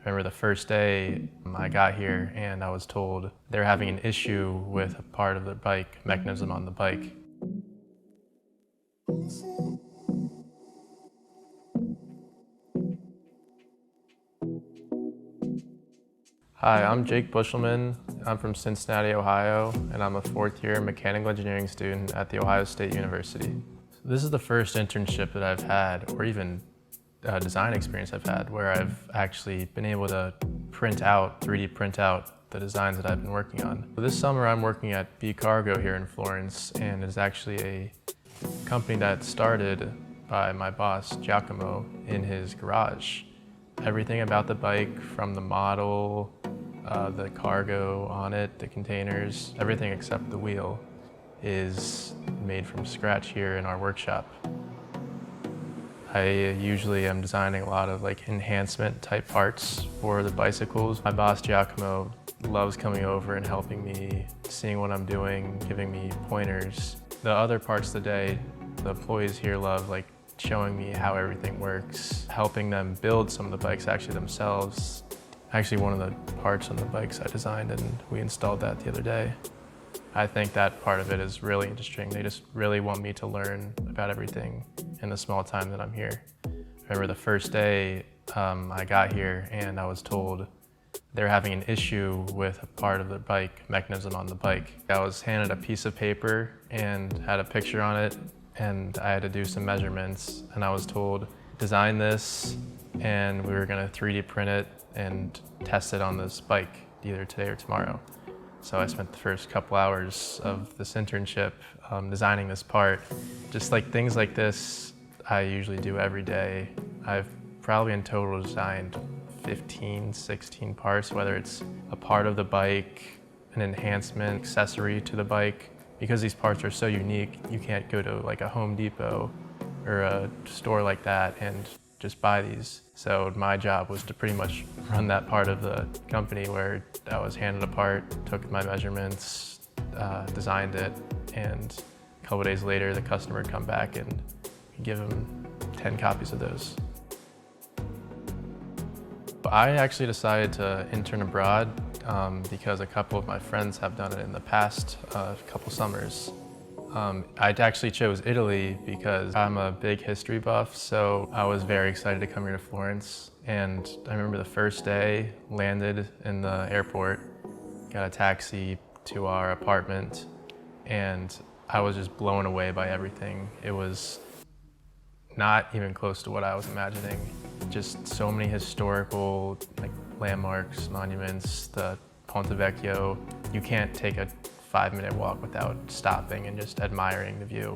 I remember the first day I got here and I was told they're having an issue with a part of the bike mechanism on the bike. Hi, I'm Jake Buschelmann. I'm from Cincinnati, Ohio, and I'm a fourth-year mechanical engineering student at The Ohio State University. This is the first internship that I've had, or even design experience I've had, where I've actually been able to 3D print out the designs that I've been working on. This summer I'm working at BCargo here in Florence, and it's actually a company that started by my boss, Giacomo, in his garage. Everything about the bike, from the model, the cargo on it, the containers, everything except the wheel is made from scratch here in our workshop. I usually am designing a lot of enhancement type parts for the bicycles. My boss Giacomo loves coming over and helping me, seeing what I'm doing, giving me pointers. The other parts of the day, the employees here love showing me how everything works, helping them build some of the bikes actually themselves. Actually, one of the parts on the bikes I designed, and we installed that the other day. I think that part of it is really interesting. They just really want me to learn about everything in the small time that I'm here. I remember the first day I got here and I was told they're having an issue with a part of the bike mechanism on the bike. I was handed a piece of paper and had a picture on it, and I had to do some measurements, and I was told, design this, and we were gonna 3D print it and test it on this bike either today or tomorrow. So I spent the first couple hours of this internship designing this part. Just things like this, I usually do every day. I've probably in total designed 15, 16 parts, whether it's a part of the bike, an enhancement, accessory to the bike. Because these parts are so unique, you can't go to a Home Depot or a store like that and just buy these. So my job was to pretty much run that part of the company where I was handed a part, took my measurements, designed it, and a couple days later the customer would come back and give them 10 copies of those. I actually decided to intern abroad because a couple of my friends have done it in the past couple summers. I actually chose Italy because I'm a big history buff, so I was very excited to come here to Florence. And I remember the first day, landed in the airport, got a taxi to our apartment, and I was just blown away by everything. It was not even close to what I was imagining. Just so many historical landmarks, monuments, the Ponte Vecchio. You can't take a 5-minute walk without stopping and just admiring the view.